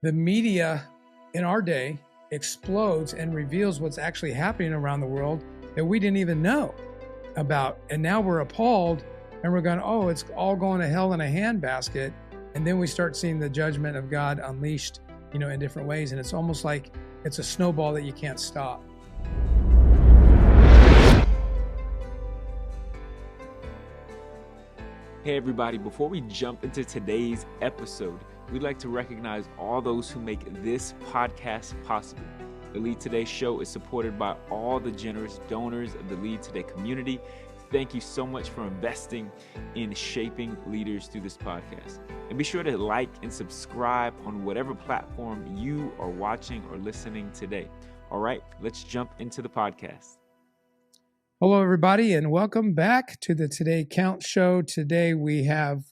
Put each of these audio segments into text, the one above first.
The media in our day explodes and reveals what's actually happening around the world that we didn't even know about. And now we're appalled and we're going, oh, it's all going to hell in a handbasket. And then we start seeing the judgment of God unleashed, in different ways. And it's almost like it's a snowball that you can't stop. Hey everybody, before we jump into today's episode, we'd like to recognize all those who make this podcast possible. The Lead Today show is supported by all the generous donors of the Lead Today community. Thank you so much for investing in shaping leaders through this podcast. And be sure to like and subscribe on whatever platform you are watching or listening today. All right, let's jump into the podcast. Hello, everybody, and welcome back to the Today Count Show. Today we have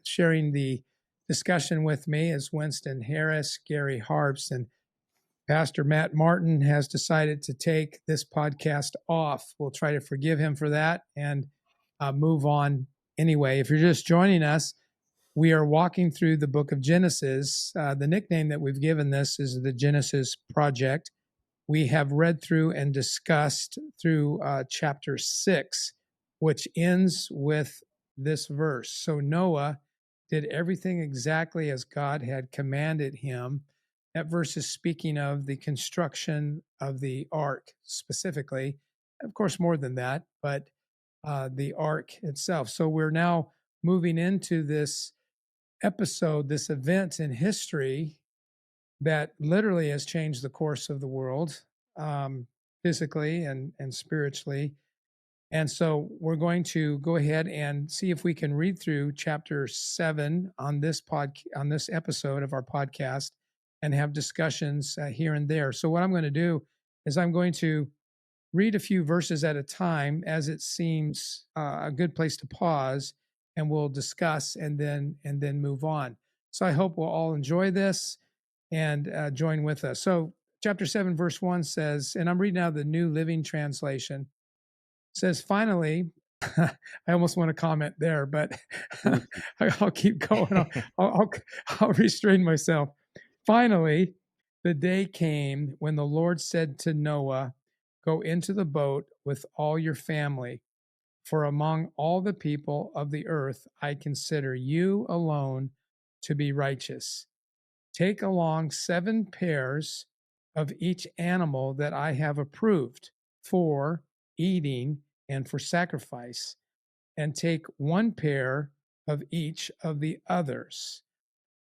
sharing the discussion with me is Winston Harris, Gary Harpst, and Pastor Matt Martin has decided to take this podcast off. We'll try to forgive him for that and move on anyway. If you're just joining us, we are walking through the book of Genesis. The nickname that we've given this is the Genesis Project. We have read through and discussed through chapter 6, which ends with this verse. So Noah did everything exactly as God had commanded him. That verse is speaking of the construction of the ark specifically. Of course, more than that, but the ark itself. So we're now moving into this episode, this event in history that literally has changed the course of the world, physically and spiritually. And so we're going to go ahead and see if we can read through chapter 7 on this episode of our podcast and have discussions here and there. So what I'm going to do is I'm going to read a few verses at a time as it seems a good place to pause, and we'll discuss and then move on. So I hope we'll all enjoy this and join with us. So chapter 7, verse 1 says, and I'm reading out the New Living Translation, says, finally, I almost want to comment there, but I'll keep going. I'll restrain myself. Finally, the day came when the Lord said to Noah, go into the boat with all your family, for among all the people of the earth, I consider you alone to be righteous. Take along 7 pairs of each animal that I have approved for eating and for sacrifice, and take 1 pair of each of the others.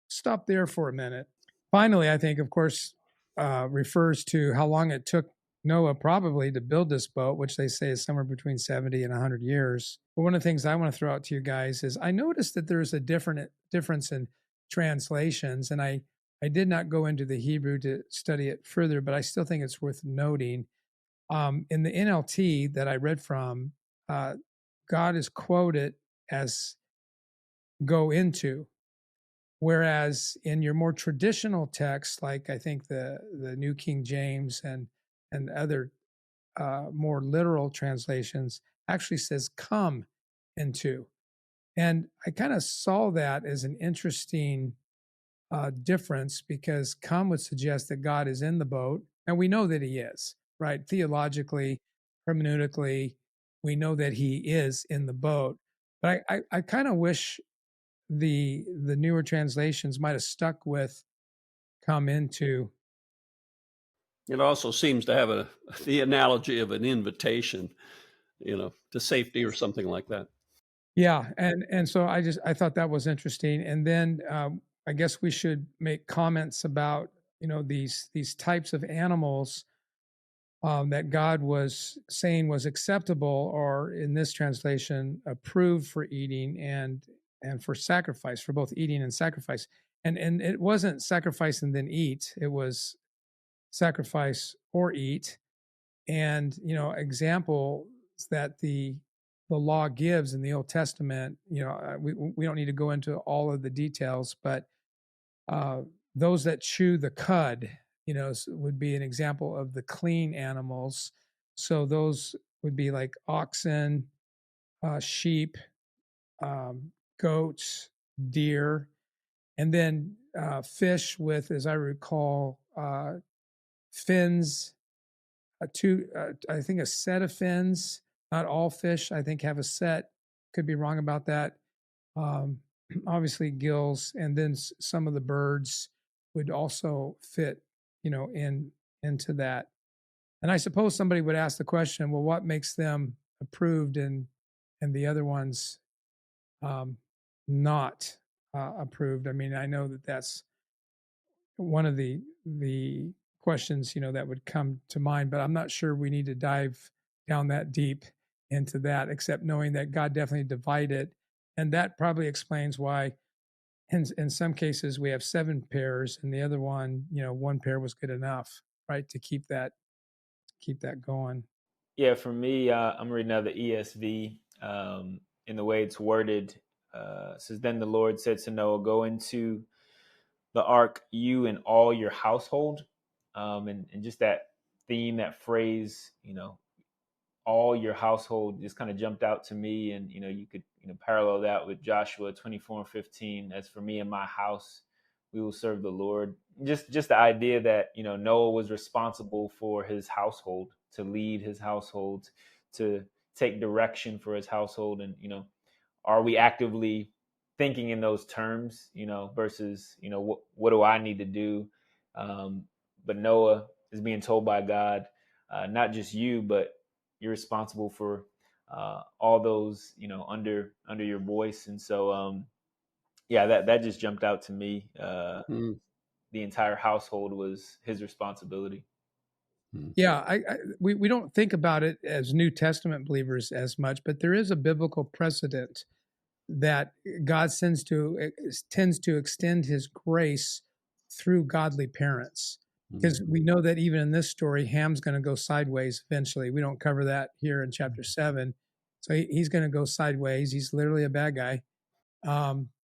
Stop there for a minute. Finally, I think, of course, refers to how long it took Noah probably to build this boat, which they say is somewhere between 70 and 100 years. But one of the things I want to throw out to you guys is I noticed that there's a difference in translations, and I did not go into the Hebrew to study it further, but I still think it's worth noting. In the NLT that I read from, God is quoted as go into, whereas in your more traditional texts, like I think the New King James and other more literal translations, actually says come into. And I kind of saw that as an interesting difference, because come would suggest that God is in the boat, and we know that he is, right? Theologically, hermeneutically, we know that he is in the boat. But I kind of wish the newer translations might have stuck with come into. It also seems to have the analogy of an invitation, to safety or something like that. Yeah, and so I thought that was interesting. And then I guess we should make comments about these types of animals that God was saying was acceptable, or in this translation, approved for eating and for sacrifice, for both eating and sacrifice. And it wasn't sacrifice and then eat; it was sacrifice or eat. And examples that the law gives in the Old Testament, we don't need to go into all of the details, but those that chew the cud, would be an example of the clean animals. So those would be like oxen, sheep, goats, deer. And then fish with, as I recall, fins, I think a set of fins. Not all fish, I think, have a set. Could be wrong about that. Um, Obviously, gills, and then some of the birds would also fit, into that. And I suppose somebody would ask the question, well, what makes them approved and the other ones um, not approved? I mean, I know that that's one of the questions that would come to mind, but I'm not sure we need to dive down that deep into that, except knowing that God definitely divided, and that probably explains why in some cases we have 7 pairs, and the other one, 1 pair was good enough, right, to keep that going. Yeah, for me, I'm reading out of the ESV. In the way it's worded, says, "Then the Lord said to Noah, go into the ark, you and all your household." And just that theme, that phrase, all your household just kind of jumped out to me. And, you could, parallel that with Joshua 24:15. As for me and my house, we will serve the Lord. Just the idea that, Noah was responsible for his household, to lead his household, to take direction for his household. And, are we actively thinking in those terms, versus, what do I need to do? But Noah is being told by God, not just you, but you're responsible for all those, under your voice. And so, yeah, that just jumped out to me. Mm. The entire household was his responsibility. Yeah, we don't think about it as New Testament believers as much, but there is a biblical precedent that God tends to extend His grace through godly parents. Because we know that even in this story, Ham's going to go sideways eventually. We don't cover that here in chapter 7, so he's going to go sideways. He's literally a bad guy,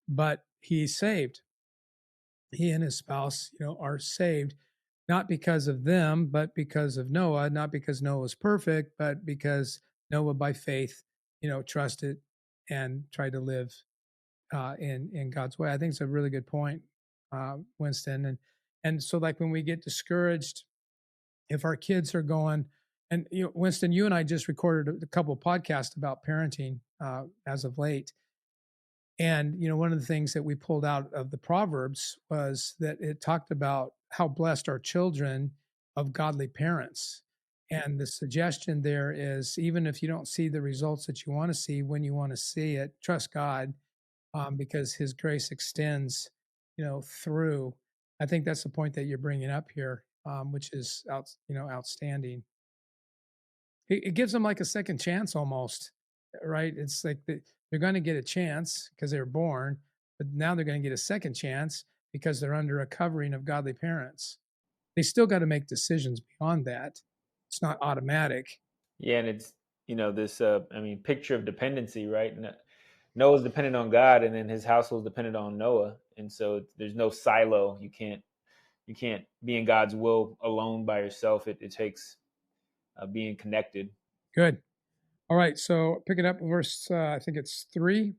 but he's saved. He and his spouse, are saved, not because of them, but because of Noah. Not because Noah was perfect, but because Noah, by faith, trusted and tried to live in God's way. I think it's a really good point, Winston. And so, like, when we get discouraged, if our kids are going, and Winston, you and I just recorded a couple of podcasts about parenting as of late. And one of the things that we pulled out of the Proverbs was that it talked about how blessed are children of godly parents. And the suggestion there is, even if you don't see the results that you want to see when you want to see it, trust God, because His grace extends, through. I think that's the point that you're bringing up here, which is outstanding. It gives them like a second chance almost, right? It's like they're going to get a chance because they were born, but now they're going to get a second chance because they're under a covering of godly parents. They still got to make decisions beyond that. It's not automatic. Yeah, and it's, this picture of dependency, right? And Noah's dependent on God, and then his household's dependent on Noah, and so there's no silo. You can't be in God's will alone by yourself. It takes being connected. Good. All right. So picking up verse, I think it's 3.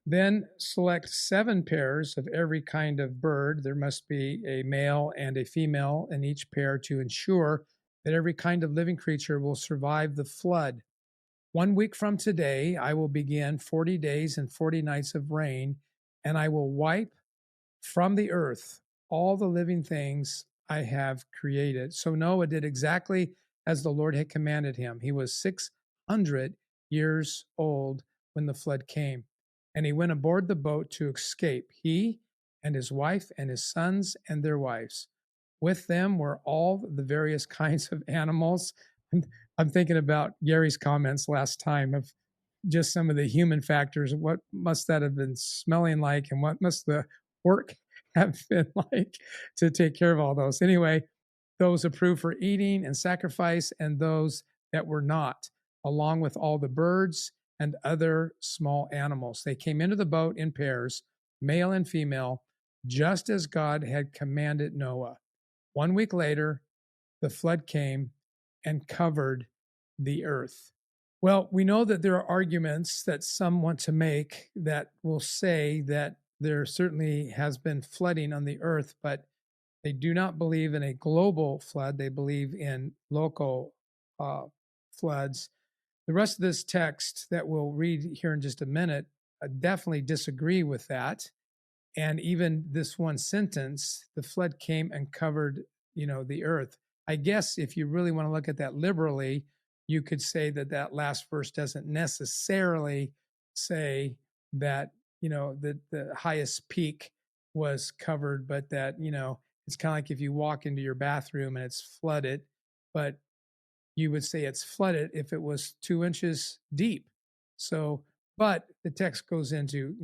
Then select 7 pairs of every kind of bird. There must be a male and a female in each pair to ensure that every kind of living creature will survive the flood. 1 week from today, I will begin 40 days and 40 nights of rain, and I will wipe from the earth all the living things I have created. So Noah did exactly as the Lord had commanded him. He was 600 years old when the flood came, and he went aboard the boat to escape, he and his wife and his sons and their wives. With them were all the various kinds of animals. I'm thinking about Gary's comments last time of just some of the human factors. What must that have been smelling like, and what must the work have been like to take care of all those? Anyway, those approved for eating and sacrifice, and those that were not, along with all the birds and other small animals. They came into the boat in pairs, male and female, just as God had commanded Noah. 1 week later, the flood came and covered the earth. Well, we know that there are arguments that some want to make that will say that there certainly has been flooding on the earth, but they do not believe in a global flood. They believe in local floods. The rest of this text that we'll read here in just a minute definitely disagree with that. And even this one sentence, the flood came and covered, the earth. I guess if you really want to look at that liberally, you could say that that last verse doesn't necessarily say that, that the highest peak was covered, but that, it's kind of like if you walk into your bathroom and it's flooded, but you would say it's flooded if it was 2 inches deep. So, but the text goes into,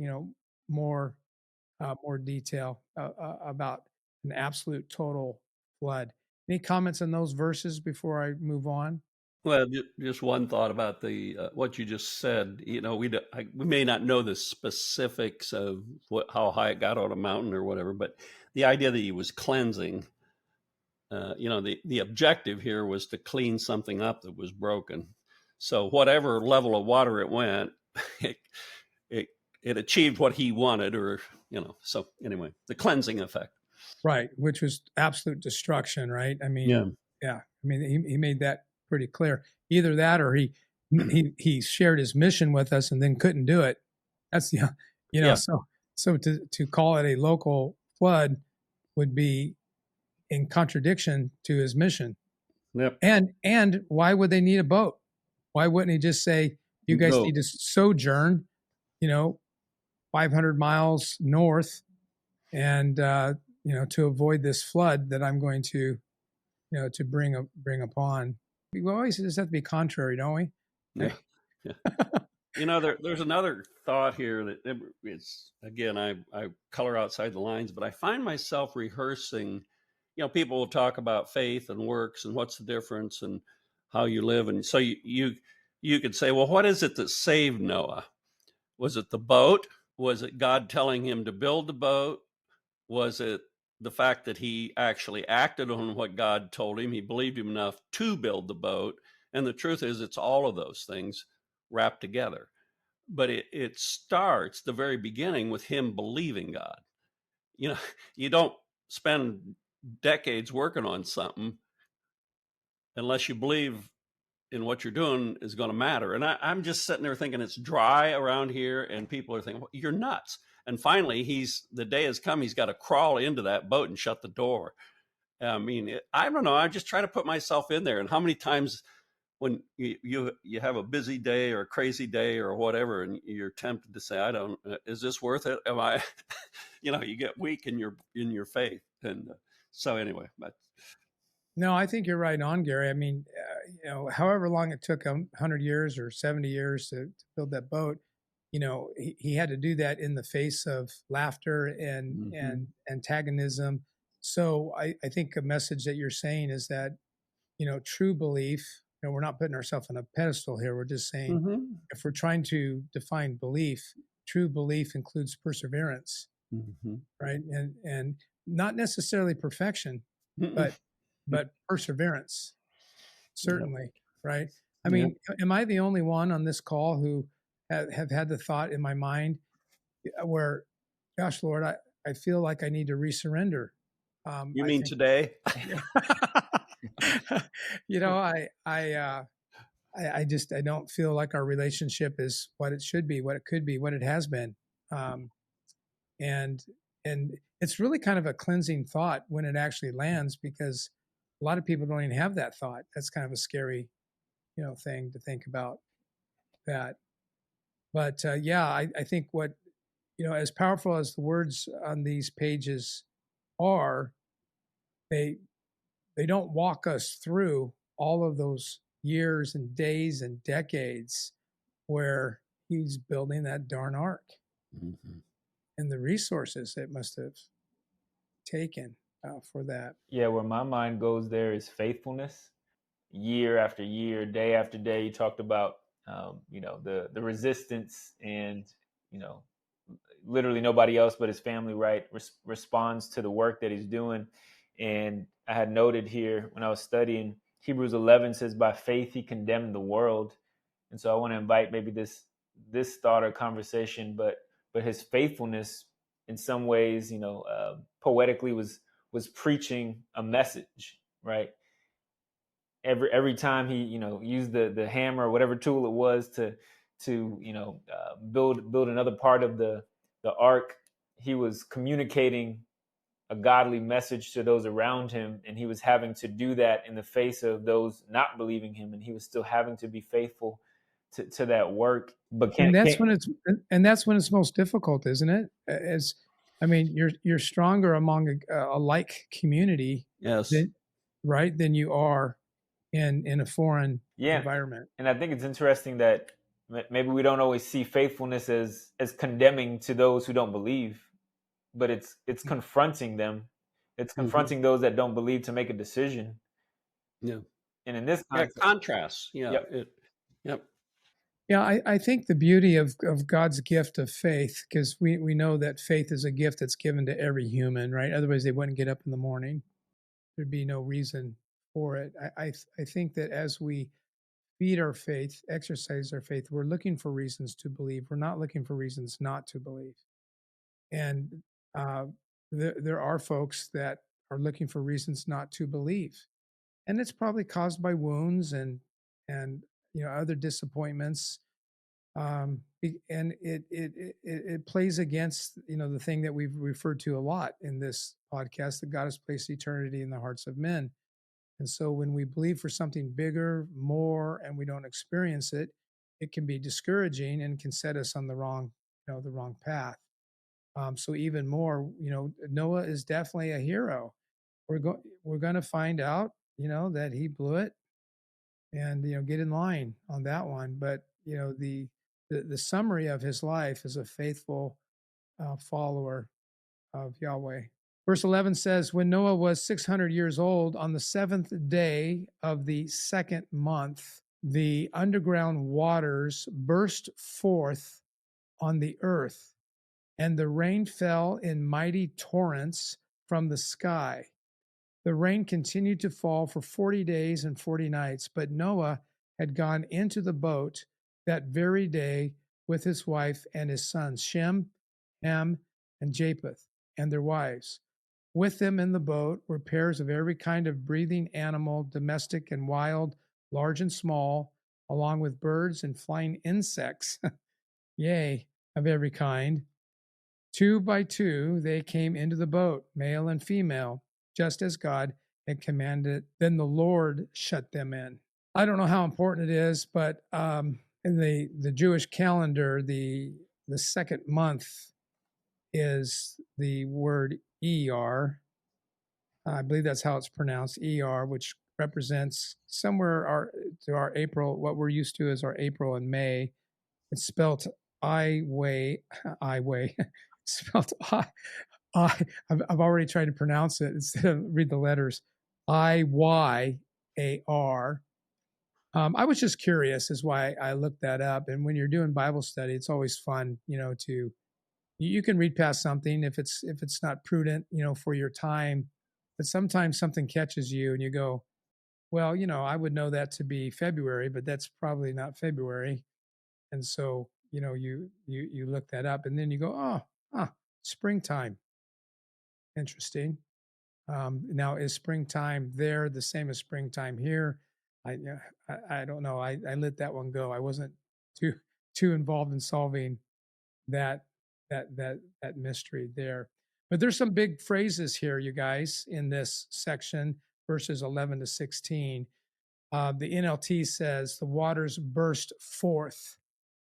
more more detail about an absolute total flood. Any comments on those verses before I move on? Well, just one thought about the what you just said. We may not know the specifics of how high it got on a mountain or whatever, but the idea that he was cleansing, the objective here was to clean something up that was broken. So whatever level of water it went, it achieved what he wanted, or So anyway, the cleansing effect. Right, which was absolute destruction. Right. I mean, yeah. I mean, he made that pretty clear. Either that, or he shared his mission with us and then couldn't do it. That's So to call it a local flood would be in contradiction to his mission. Yep. And why would they need a boat? Why wouldn't he just say, you guys need to sojourn, 500 miles north, and to avoid this flood that I'm going to, to bring upon. We always just have to be contrary, don't we? Yeah. There's another thought here that it's, again, I color outside the lines, but I find myself rehearsing. People will talk about faith and works and what's the difference and how you live, and so you could say, well, what is it that saved Noah? Was it the boat? Was it God telling him to build the boat? Was it the fact that he actually acted on what God told him? He believed him enough to build the boat. And the truth is, it's all of those things wrapped together. But it starts the very beginning with him believing God. You don't spend decades working on something unless you believe in what you're doing is going to matter. And I'm just sitting there thinking it's dry around here, and people are thinking, well, you're nuts. And finally, the day has come. He's got to crawl into that boat and shut the door. I mean, I don't know. I just try to put myself in there. And how many times when you have a busy day or a crazy day or whatever, and you're tempted to say, is this worth it? Am I, you get weak in your faith. And so anyway, but. No, I think you're right on, Gary. I mean, however long it took him, 100 years or 70 years to build that boat, he had to do that in the face of laughter and antagonism. So I think a message that you're saying is that, true belief, we're not putting ourselves on a pedestal here. We're just saying if we're trying to define belief, true belief includes perseverance, right? And not necessarily perfection, but perseverance, certainly, right? I mean, am I the only one on this call who have had the thought in my mind where, gosh, Lord, I feel like I need to resurrender? You mean today? I don't feel like our relationship is what it should be, what it could be, what it has been. And it's really kind of a cleansing thought when it actually lands, because a lot of people don't even have that thought. That's kind of a scary, thing to think about that. But I think what, as powerful as the words on these pages are, they don't walk us through all of those years and days and decades where he's building that darn ark and the resources it must have taken for that. Yeah, where my mind goes there is faithfulness. Year after year, day after day, you talked about, the resistance, and, literally nobody else but his family, right, responds to the work that he's doing. And I had noted here when I was studying, Hebrews 11 says, by faith he condemned the world. And so I want to invite maybe this thought or conversation, but his faithfulness in some ways, poetically was preaching a message, right? Every time he, used the hammer or whatever tool it was to build another part of the ark, he was communicating a godly message to those around him, and he was having to do that in the face of those not believing him, and he was still having to be faithful to that work. But And that's can't when it's most difficult, isn't it? As I mean, you're stronger among a like community, Yes. than you are in a foreign environment. And I think it's interesting that maybe we don't always see faithfulness as condemning to those who don't believe, but it's confronting them. It's confronting those that don't believe to make a decision. Yeah. And in this context, contrasts. Yeah. Yep. Yeah, I think the beauty of God's gift of faith, because we know that faith is a gift that's given to every human, right? Otherwise, they wouldn't get up in the morning. There'd be no reason for it. I think that as we feed our faith, exercise our faith, we're looking for reasons to believe. We're not looking for reasons not to believe. And there are folks that are looking for reasons not to believe, and it's probably caused by wounds and other disappointments. And it plays against the thing that we've referred to a lot in this podcast, that God has placed eternity in the hearts of men. And so when we believe for something bigger, more, and we don't experience it, it can be discouraging and can set us on the wrong path. So even more, Noah is definitely a hero. We're going to find out, that he blew it, and get in line on that one. But the summary of his life is a faithful follower of Yahweh. Verse 11 says, when Noah was 600 years old, on the 7th day of the 2nd month, the underground waters burst forth on the earth, and the rain fell in mighty torrents from the sky. The rain continued to fall for 40 days and 40 nights, but Noah had gone into the boat that very day with his wife and his sons, Shem, Ham, and Japheth, and their wives. With them in the boat were pairs of every kind of breathing animal, domestic and wild, large and small, along with birds and flying insects, yea, of every kind. 2 by 2 they came into the boat, male and female, just as God had commanded. Then the Lord shut them in. I don't know how important it is, but in the Jewish calendar, the second month is the word ER. I believe that's how it's pronounced, ER, which represents somewhere our April, what we're used to as our April and May. It's spelled I-way, spelled I've already tried to pronounce it instead of read the letters. IYAR. I was just curious, is why I looked that up. And when you're doing Bible study, it's always fun, you can read past something if it's not prudent, for your time. But sometimes something catches you and you go, well, I would know that to be February, but that's probably not February. And so, you look that up, and then you go, springtime. Interesting. Now, is springtime there the same as springtime here? I don't know. I let that one go. I wasn't too involved in solving that mystery there. But there's some big phrases here, you guys, in this section, verses 11 to 16. The NLT says the waters burst forth.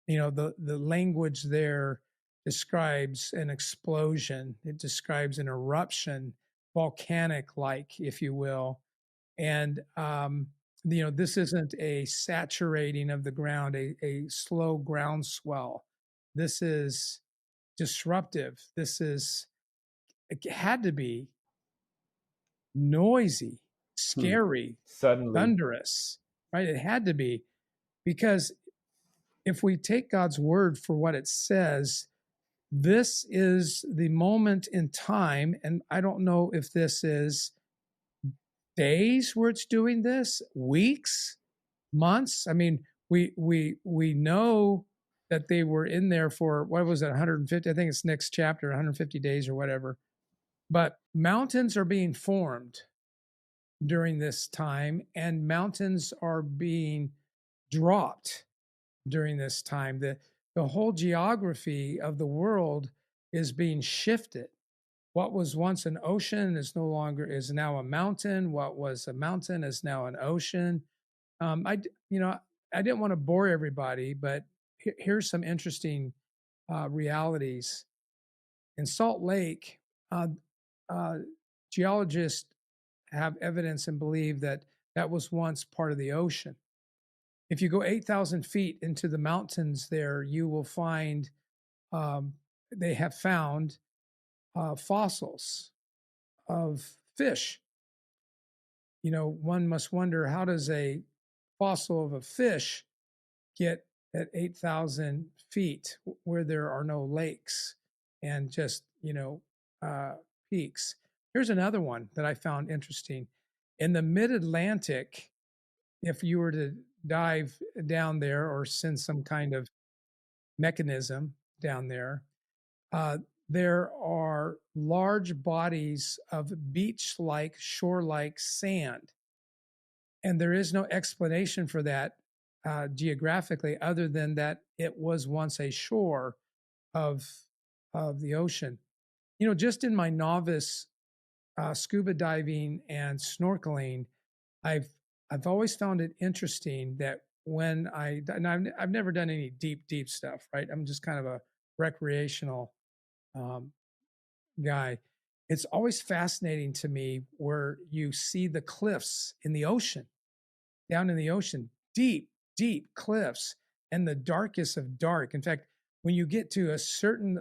The language there describes an explosion. It describes an eruption, volcanic like, if you will. And this isn't a saturating of the ground, a slow groundswell. This is disruptive. It had to be noisy, scary, suddenly, thunderous, right? It had to be, because if we take God's word for what it says, this is the moment in time, and I don't know if this is days where it's doing this, weeks, months. I mean, we know that they were in there for, what was it, 150? I think it's next chapter, 150 days or whatever. But mountains are being formed during this time, and mountains are being dropped during this time. The whole geography of the world is being shifted. What was once an ocean is now a mountain. What was a mountain is now an ocean. I didn't want to bore everybody, but here's some interesting realities. In Salt Lake, uh, uh, geologists have evidence and believe that that was once part of the ocean. If you go 8,000 feet into the mountains there, you will find they have found fossils of fish. One must wonder, how does a fossil of a fish get at 8,000 feet where there are no lakes and just, peaks? Here's another one that I found interesting. In the mid Atlantic, if you were to dive down there or send some kind of mechanism down there, there are large bodies of beach like, shore like sand. And there is no explanation for that geographically other than that it was once a shore of, of the ocean. Just in my novice scuba diving and snorkeling, I've I've always found it interesting that when and I've never done any deep stuff, right? I'm just kind of a recreational um, guy. It's always fascinating to me where you see the cliffs in the ocean, down in the ocean, deep cliffs, and the darkest of dark. In fact, when you get to a certain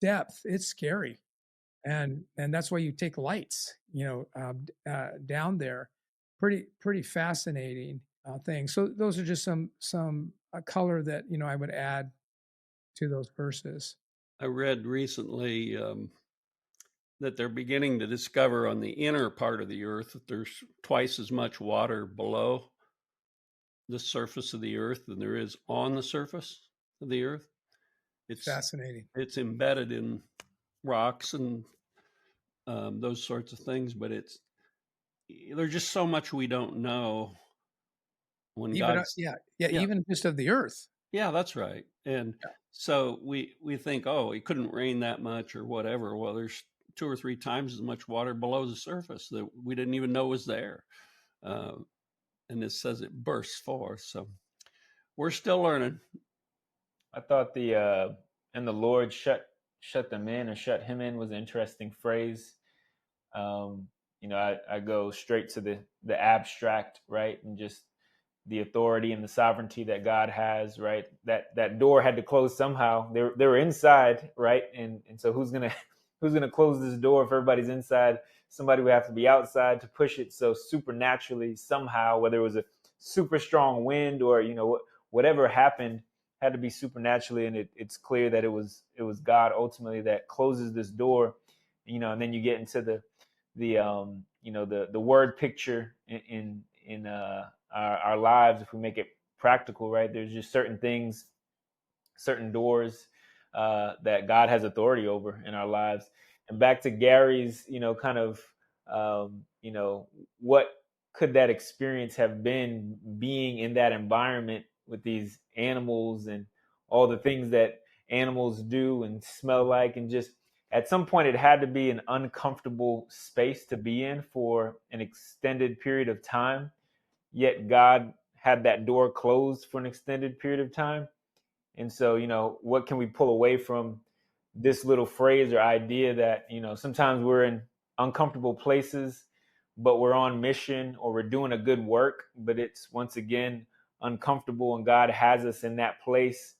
depth, it's scary, and that's why you take lights, down there. Pretty fascinating thing. So those are just some color that I would add to those verses. I read recently that they're beginning to discover on the inner part of the earth that there's twice as much water below the surface of the earth than there is on the surface of the earth. It's Fascinating. It's embedded in rocks and those sorts of things, but there's just so much we don't know when Even God's yeah, yeah. even just of the earth. Yeah, that's right. And Yeah. so we think, oh, it couldn't rain that much or whatever. Well, there's 2 or 3 times as much water below the surface that we didn't even know was there. Uh, and it says it bursts forth. So we're still learning. I thought and the Lord shut them in, or shut him in, was an interesting phrase. Um, I go straight to the abstract, right, and just the authority and the sovereignty that God has, right? That door had to close somehow. They were inside, right? And so who's gonna close this door if everybody's inside? Somebody would have to be outside to push it. So supernaturally, somehow, whether it was a super strong wind or whatever happened, had to be supernaturally, and it's clear that it was God ultimately that closes this door. And then you get into the word picture in our lives. If we make it practical, right, there's just certain things, certain doors that God has authority over in our lives. And back to Gary's, kind of, what could that experience have been, being in that environment with these animals and all the things that animals do and smell like, and just at some point it had to be an uncomfortable space to be in for an extended period of time, yet God had that door closed for an extended period of time. And so, what can we pull away from this little phrase or idea that, sometimes we're in uncomfortable places, but we're on mission or we're doing a good work, but it's once again uncomfortable, and God has us in that place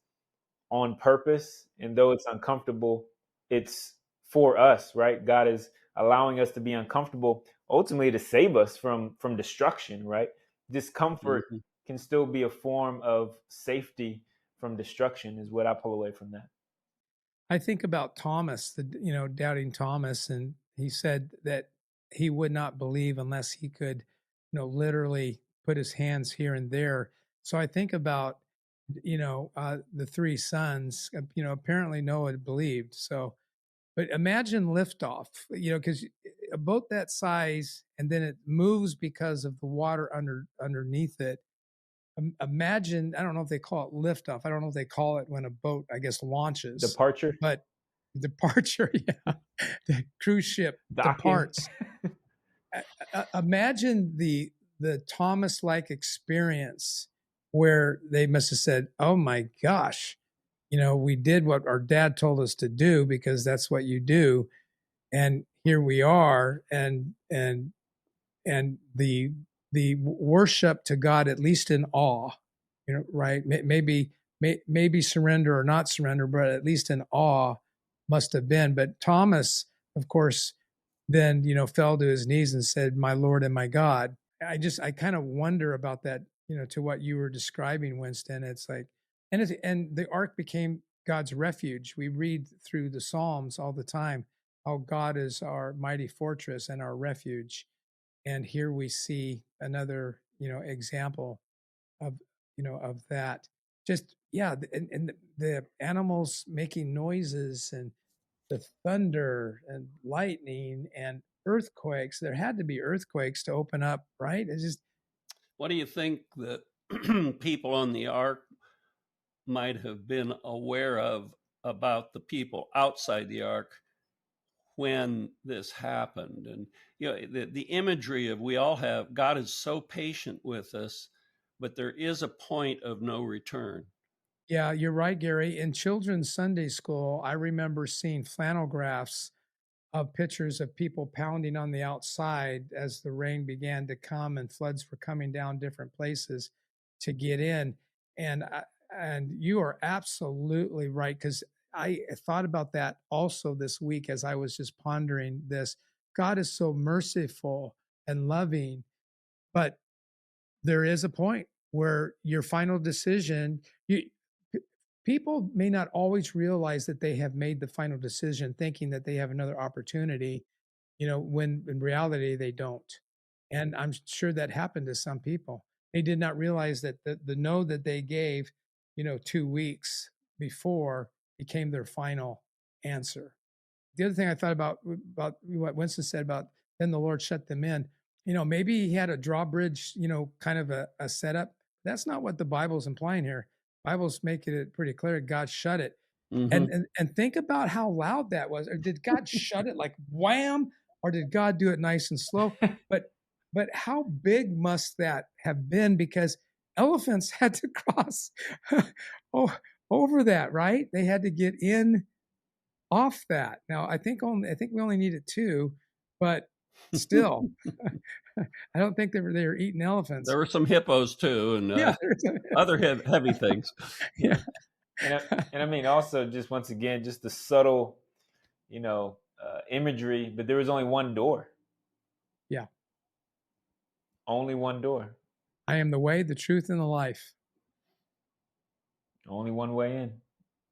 on purpose. And though it's uncomfortable, it's for us, right? God is allowing us to be uncomfortable ultimately to save us from destruction, right? Discomfort Mm-hmm. can still be a form of safety from destruction, is what I pull away from that. I think about Thomas, doubting Thomas, and he said that he would not believe unless he could, literally put his hands here and there. So I think about the three sons, apparently Noah had believed. So, but imagine liftoff, because a boat that size and then it moves because of the water underneath it. Imagine, I don't know if they call it liftoff. I don't know if they call it when a boat, I guess, launches, Departure, but departure, yeah, the cruise ship docking. departs. Imagine the Thomas like experience where they must have said, "Oh my gosh, we did what our dad told us to do because that's what you do, and here we are." And the worship to God, at least in awe, right? Maybe surrender or not surrender, but at least in awe must have been. But Thomas, of course, then fell to his knees and said, "My Lord and my God." I kind of wonder about that, to what you were describing, Winston. It's like, and the ark became God's refuge. We read through the Psalms all the time how God is our mighty fortress and our refuge. And here we see another, example of, of that. Just, yeah. And the animals making noises and the thunder and lightning and earthquakes. There had to be earthquakes to open up, right? It's just, What do you think that people on the ark might have been aware of about the people outside the ark when this happened? And the imagery of, we all have, God is so patient with us, but there is a point of no return. yeah, you're right, Gary. In children's Sunday school, I remember seeing flannel graphs of pictures of people pounding on the outside as the rain began to come and floods were coming down different places to get in. And you are absolutely right, because I thought about that also this week as I was just pondering this. God is so merciful and loving, but there is a point where your final decision, people may not always realize that they have made the final decision thinking that they have another opportunity, when in reality they don't. And I'm sure that happened to some people. They did not realize that the no that they gave, 2 weeks before became their final answer. The other thing I thought about what Winston said about then the Lord shut them in. Maybe he had a drawbridge, kind of a setup. That's not what the Bible's implying here. Bible's making it pretty clear. God shut it. Mm-hmm. And think about how loud that was. Or did God shut it like wham? Or did God do it nice and slow? But how big must that have been? Because elephants had to cross over that, right? They had to get in off that. Now I think we only needed two, but still, I don't think they were eating elephants. There were some hippos too, and Yeah, other heavy things. yeah. And I mean, also, just once again, just the subtle, imagery, but there was only one door. Yeah. Only one door. I am the way, the truth, and the life. Only one way in.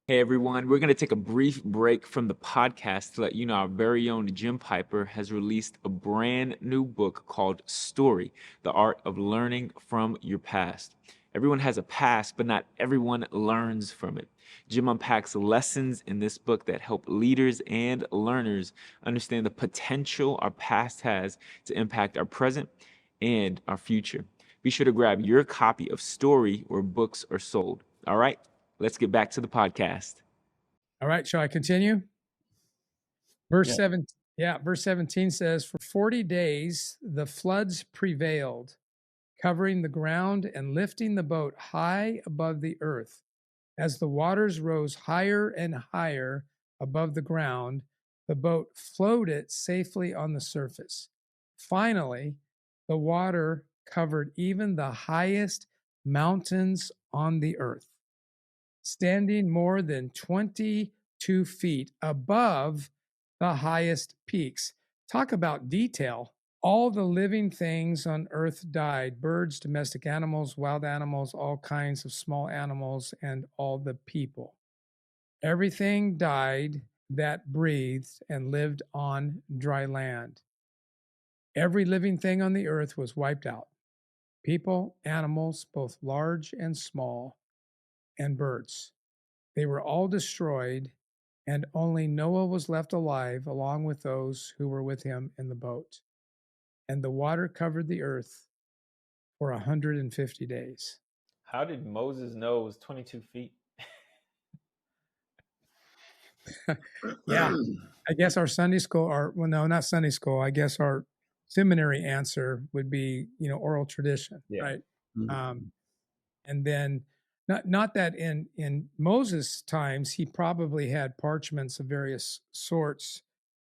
Hey everyone, we're going to take a brief break from the podcast to let you know our very own Jim Piper has released a brand new book called Story, The Art of Learning from Your Past. Everyone has a past, but not everyone learns from it. Jim unpacks lessons in this book that help leaders and learners understand the potential our past has to impact our present and our future. Be sure to grab your copy of Story where books are sold. All right, let's get back to the podcast. All right, shall I continue? Verse Yeah. 7, verse 17 says, "For 40 days the floods prevailed, covering the ground and lifting the boat high above the earth. As the waters rose higher and higher above the ground, the boat floated safely on the surface. Finally, the water covered even the highest mountains on the earth, standing more than 22 feet above the highest peaks." Talk about detail. All the living things on earth died: birds, domestic animals, wild animals, all kinds of small animals, and all the people. Everything died that breathed and lived on dry land. Every living thing on the earth was wiped out: people, animals, both large and small, and birds. They were all destroyed, and only Noah was left alive, along with those who were with him in the boat. And the water covered the earth for 150 days. How did Moses know it was 22 feet? Yeah, I guess our Sunday school, or well, no, not Sunday school. I guess our seminary answer would be, oral tradition, Yeah. right? Mhm. And then, not that in Moses' times he probably had parchments of various sorts,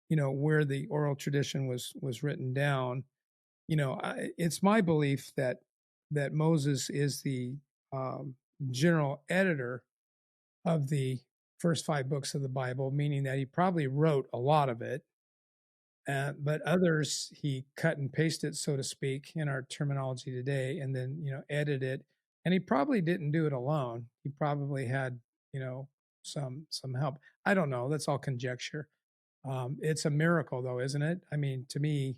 where the oral tradition was written down. It's my belief that Moses is the um, general editor of the first 5 books of the Bible, meaning that he probably wrote a lot of it, but others he cut and pasted, so to speak, in our terminology today, and then edited it. And he probably didn't do it alone. He probably had some help. I don't know. That's all conjecture. It's a miracle, though, isn't it? I mean, to me,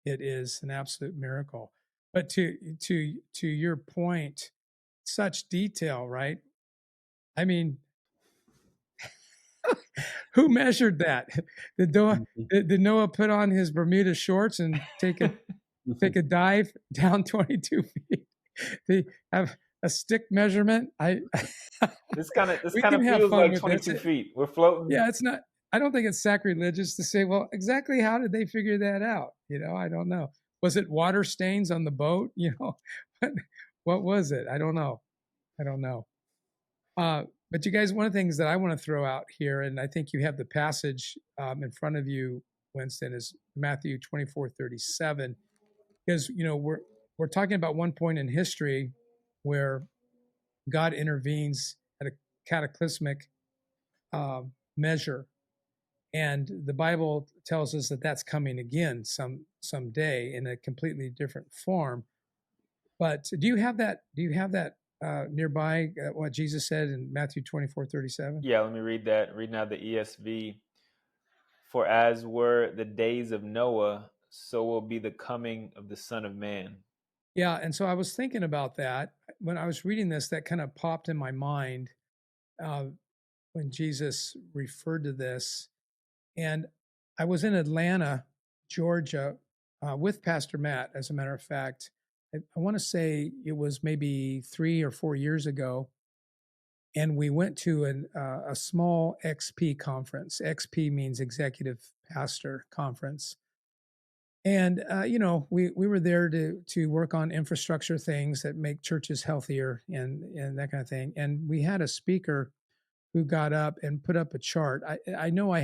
it is an absolute miracle. But to your point, such detail, right? I mean, who measured that? Did Noah, Mhm. did Noah put on his Bermuda shorts and take a dive down 22 feet? They have a stick measurement. This kind of We can have feels fun like with this. 22 feet. We're floating. Yeah, it's not. I don't think it's sacrilegious to say, well, exactly how did they figure that out? I don't know. Was it water stains on the boat? what, what was it? I don't know. I don't know. But you guys, one of the things that I want to throw out here, and I think you have the passage in front of you, Winston, is Matthew 24:37, because we're talking about one point in history where God intervenes at a cataclysmic measure, and the Bible tells us that that's coming again someday in a completely different form. But do you have that? Do you have that nearby? What Jesus said in Matthew 24:37? Yeah, let me read that. Reading out the ESV. For as were the days of Noah, so will be the coming of the Son of Man. Yeah, and so I was thinking about that when I was reading this. That kind of popped in my mind uh, when Jesus referred to this. And I was in Atlanta, Georgia, with Pastor Matt. As a matter of fact, I want to say it was maybe 3 or 4 years ago, and we went to a small XP conference. XP means Executive Pastor Conference. And we were there to work on infrastructure things that make churches healthier and that kind of thing. And we had a speaker who got up and put up a chart. I know I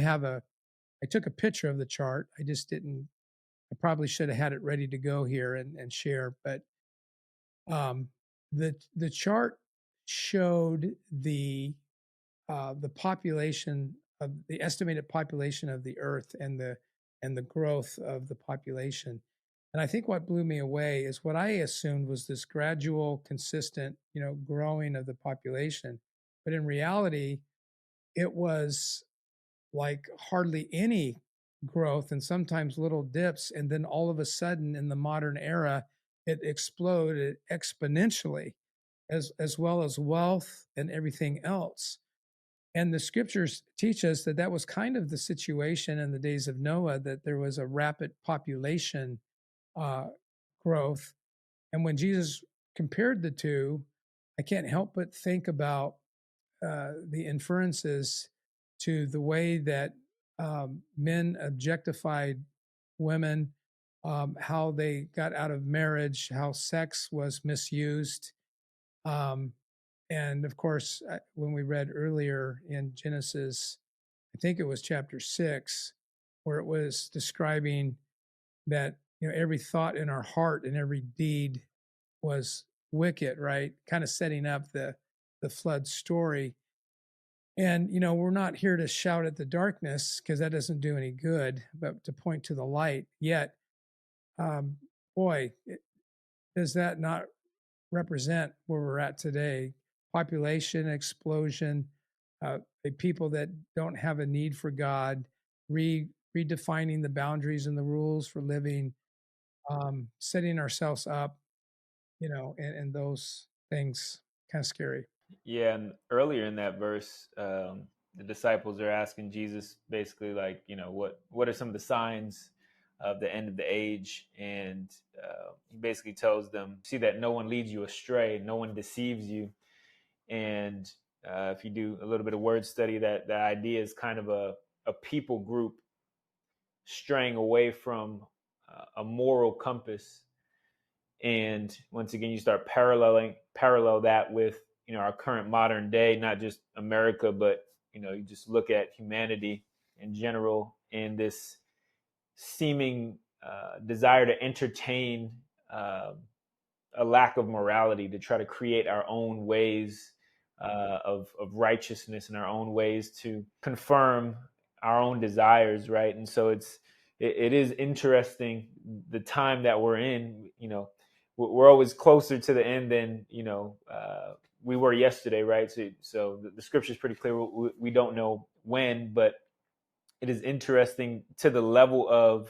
took a picture of the chart. I just didn't. I probably should have had it ready to go here and share. But um, the chart showed the population of the estimated population of the earth and the growth of the population. And I think what blew me away is what I assumed was this gradual, consistent, growing of the population. But in reality, it was like hardly any growth and sometimes little dips. And then all of a sudden in the modern era, it exploded exponentially as well as wealth and everything else. And the scriptures teach us that that was kind of the situation in the days of Noah, that there was a rapid population uh, growth. And when Jesus compared the two, I can't help but think about the inferences to the way that men objectified women, how they got out of marriage, how sex was misused. Um, and of course, when we read earlier in Genesis, I think it was chapter 6, where it was describing that every thought in our heart and every deed was wicked, right? Kind of setting up the flood story. And we're not here to shout at the darkness because that doesn't do any good, but to point to the light. Yet, um, boy, does that not represent where we're at today? Population explosion, the people that don't have a need for God, redefining the boundaries and the rules for living, setting ourselves up, and those things kind of scary. Yeah, and earlier in that verse, the disciples are asking Jesus basically like, what are some of the signs of the end of the age? And he basically tells them, see that no one leads you astray, no one deceives you. And if you do a little bit of word study, that idea is kind of a people group straying away from a moral compass. And once again, you start parallel that with our current modern day, not just America, but you just look at humanity in general, and this seeming desire to entertain uh, a lack of morality, to try to create our own ways of righteousness and our own ways to confirm our own desires, right? And so it is interesting the time that we're in. We're always closer to the end than we were yesterday, right? So the scripture is pretty clear. We don't know when, but it is interesting to the level of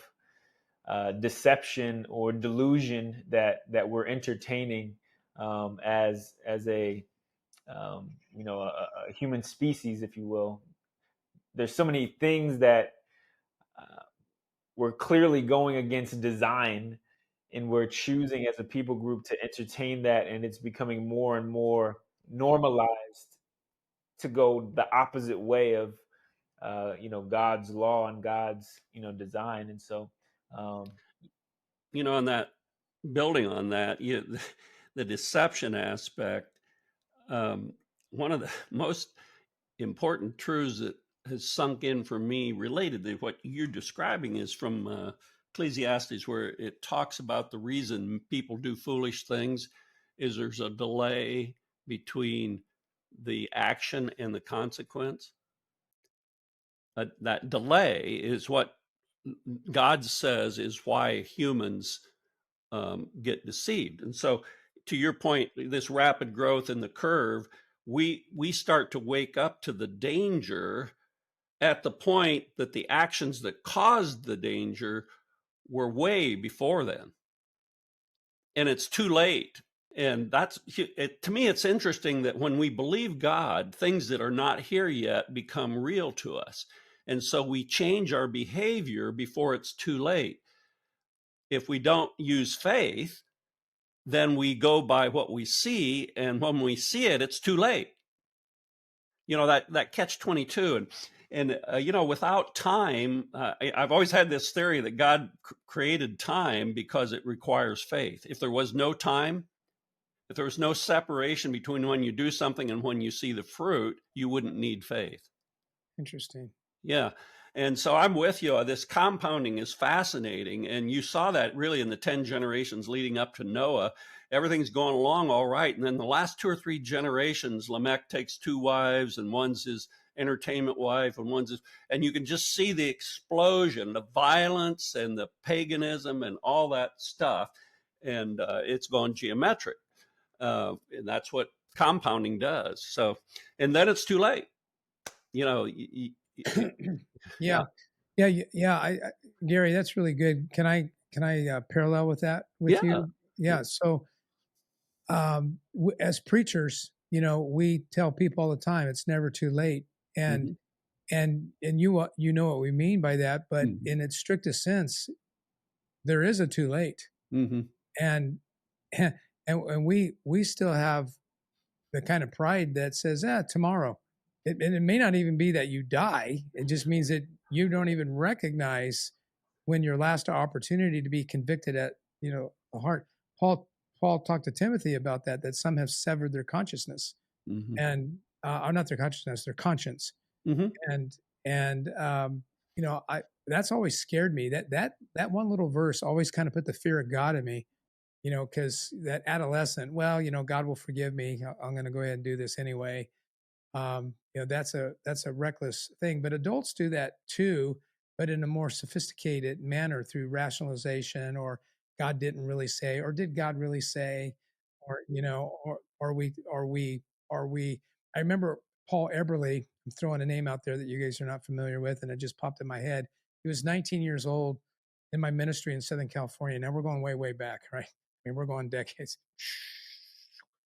deception or delusion that we're entertaining as a a human species, if you will. There's so many things that we're clearly going against design, and we're choosing as a people group to entertain that, and it's becoming more and more normalized to go the opposite way of God's law and God's design. And so um, On that, building on that, the deception aspect, one of the most important truths that has sunk in for me related to what you're describing is from Ecclesiastes, where it talks about the reason people do foolish things is there's a delay between the action and the consequence. That delay is what God says is why humans get deceived. And so, to your point, this rapid growth in the curve, we start to wake up to the danger at the point that the actions that caused the danger were way before then, and it's too late. And to me, it's interesting that when we believe God, things that are not here yet become real to us, and so we change our behavior before it's too late. If we don't use faith, then we go by what we see, and when we see it, it's too late. That catch-22. And without time, I've always had this theory that God created time because it requires faith. If there was no time, if there was no separation between when you do something and when you see the fruit, you wouldn't need faith. Interesting. Yeah. And so I'm with you. This compounding is fascinating. And you saw that really in the 10 generations leading up to Noah. Everything's going along all right. And then the last 2 or 3 generations, Lamech takes 2 wives, and one's his entertainment wife, and one's his, and you can just see the explosion, the violence and the paganism and all that stuff. And it's gone geometric. And that's what compounding does. So, and then it's too late. Yeah. Gary, that's really good. Can I parallel with that with you? Yeah. So, as preachers, we tell people all the time it's never too late, and you know what we mean by that. But in its strictest sense, there is a too late, and and we still have the kind of pride that says, tomorrow. And it may not even be that you die. It just means that you don't even recognize when your last opportunity to be convicted at, the heart. Paul talked to Timothy about that some have severed their consciousness and, or not their consciousness, their conscience. And that's always scared me. That one little verse always kind of put the fear of God in me, because that adolescent, God will forgive me. I'm going to go ahead and do this anyway. That's a reckless thing, but adults do that too, but in a more sophisticated manner through rationalization, or God didn't really say, or did God really say, or, or we, I remember Paul Eberly. I'm throwing a name out there that you guys are not familiar with, and it just popped in my head. He was 19 years old in my ministry in Southern California. Now we're going way, way back, right? I mean, we're going decades.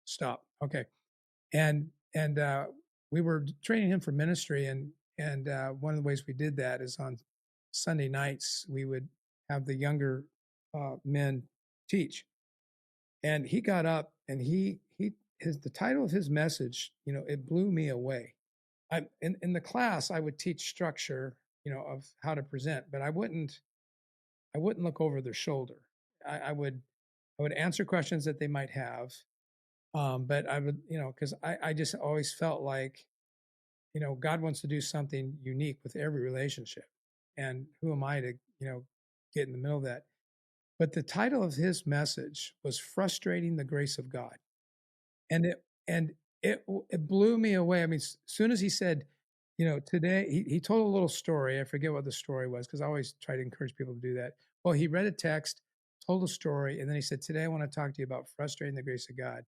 Stop. Okay. and we were training him for ministry, and one of the ways we did that is on Sunday nights we would have the younger men teach, and he got up and the title of his message, it blew me away. In the class I would teach structure, of how to present, but I wouldn't look over their shoulder. I would answer questions that they might have, but I would, because I just always felt like, God wants to do something unique with every relationship, and who am I to, get in the middle of that? But the title of his message was "Frustrating the Grace of God," and it blew me away. I mean, as soon as he said, today he told a little story. I forget what the story was because I always try to encourage people to do that. Well, he read a text, told a story, and then he said, "Today I want to talk to you about frustrating the grace of God."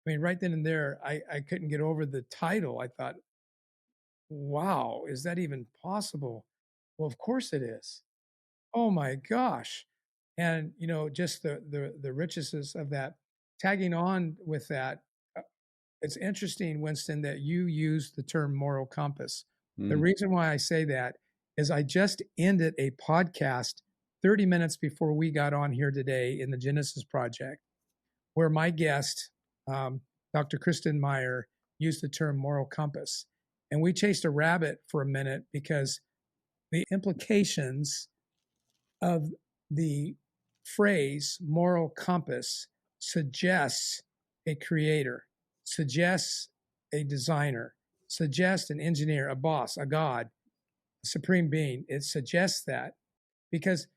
I mean, right then and there, I couldn't get over the title. I thought, wow, is that even possible? Well, of course it is. Oh my gosh. And just the richnesses of that. Tagging on with that, it's interesting, Winston, that you use the term moral compass. The Mm. reason why I say that is I just ended a podcast 30 minutes before we got on here today in the Genesis Project, where my guest, Dr. Kristen Meyer, used the term moral compass. And we chased a rabbit for a minute because the implications of the phrase moral compass suggests a creator, suggests a designer, suggests an engineer, a boss, a God, a supreme being. It suggests that because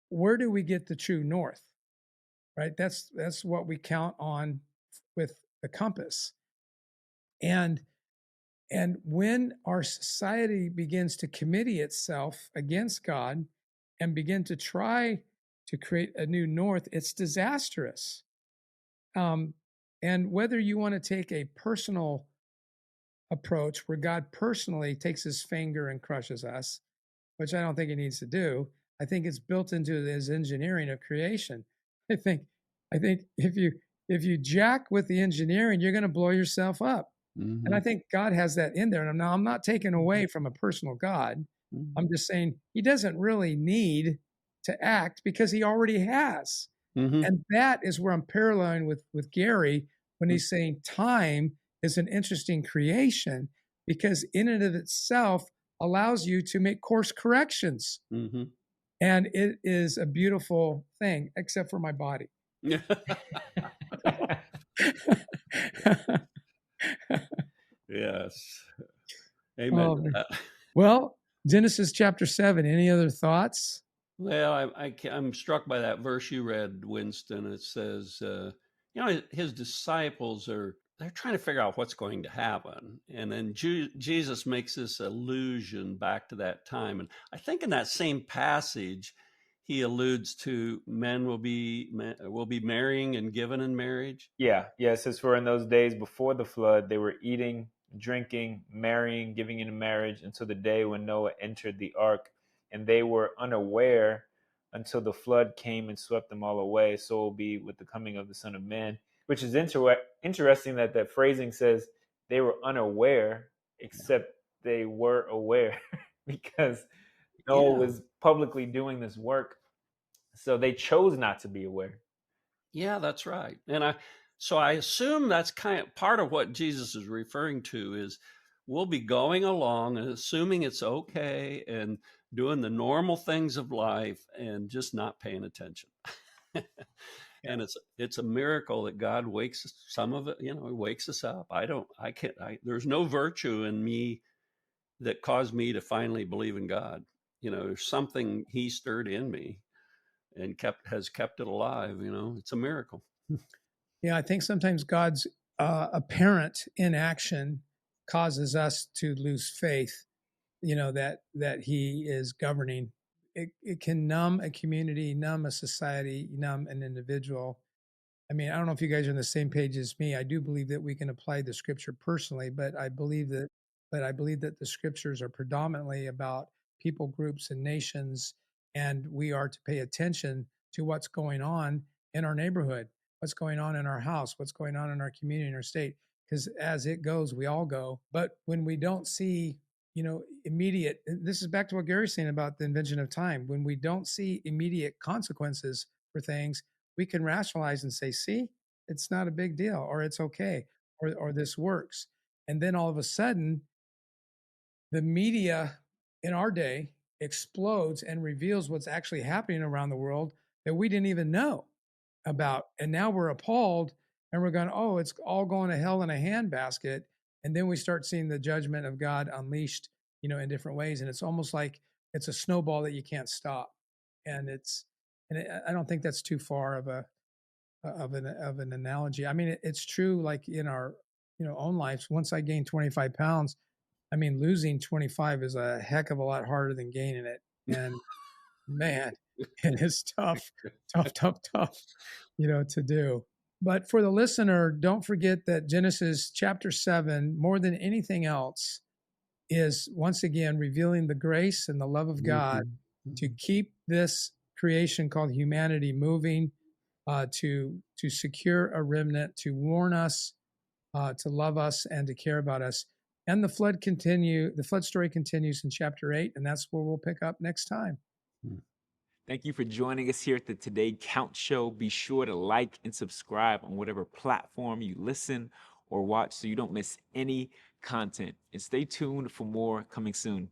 where do we get the true north? Right? That's what we count on with the compass. And when our society begins to committee itself against God and begin to try to create a new north, it's disastrous. And whether you want to take a personal approach where God personally takes his finger and crushes us, which I don't think he needs to do, I think it's built into his engineering of creation. I think if you jack with the engineering, you're going to blow yourself up. Mm-hmm. And I think God has that in there. And now I'm not taking away from a personal God. Mm-hmm. I'm just saying he doesn't really need to act because he already has. Mm-hmm. And that is where I'm paralleling with Gary when he's saying time is an interesting creation because in and of itself allows you to make course corrections. Mm-hmm. And it is a beautiful thing, except for my body. Yes. Amen to that. Well, Genesis chapter 7, any other thoughts? Well, I'm struck by that verse you read, Winston. It says, his disciples they're trying to figure out what's going to happen. And then Jesus makes this allusion back to that time. And I think in that same passage, he alludes to men will be marrying and given in marriage. Yeah. It says, for in those days before the flood, they were eating, drinking, marrying, giving in marriage until the day when Noah entered the ark, and they were unaware until the flood came and swept them all away. So will be with the coming of the Son of Man. Which is interesting that phrasing says they were unaware, except they were aware because Noah was publicly doing this work. So they chose not to be aware. Yeah, that's right. And I assume that's kind of part of what Jesus is referring to is we'll be going along and assuming it's okay and doing the normal things of life and just not paying attention. And it's a miracle that God wakes some of it, he wakes us up. There's no virtue in me that caused me to finally believe in God. There's something he stirred in me and has kept it alive. It's a miracle. Yeah, I think sometimes God's apparent inaction causes us to lose faith, that he is governing. It can numb a community, numb a society, numb an individual. I mean, I don't know if you guys are on the same page as me. I do believe that we can apply the scripture personally, but I believe that the scriptures are predominantly about people groups and nations, and we are to pay attention to what's going on in our neighborhood, what's going on in our house, what's going on in our community, in our state. because as it goes, we all go. But when we don't see, immediate, this is back to what Gary's saying about the invention of time. When we don't see immediate consequences for things, we can rationalize and say, see, it's not a big deal, or it's okay, or this works. And then all of a sudden, the media in our day explodes and reveals what's actually happening around the world that we didn't even know about. And now we're appalled and we're going, oh, it's all going to hell in a handbasket. And then we start seeing the judgment of God unleashed, in different ways. And it's almost like it's a snowball that you can't stop. And I don't think that's too far of an analogy. I mean, it's true. Like in our, own lives, once I gained 25 pounds, I mean, losing 25 is a heck of a lot harder than gaining it. And man, it is tough, to do. But for the listener, don't forget that Genesis chapter 7, more than anything else, is once again revealing the grace and the love of God to keep this creation called humanity moving, to secure a remnant, to warn us, to love us, and to care about us. And the flood story continues in chapter 8, and that's where we'll pick up next time. Thank you for joining us here at the Today Count Show. Be sure to like and subscribe on whatever platform you listen or watch so you don't miss any content. And stay tuned for more coming soon.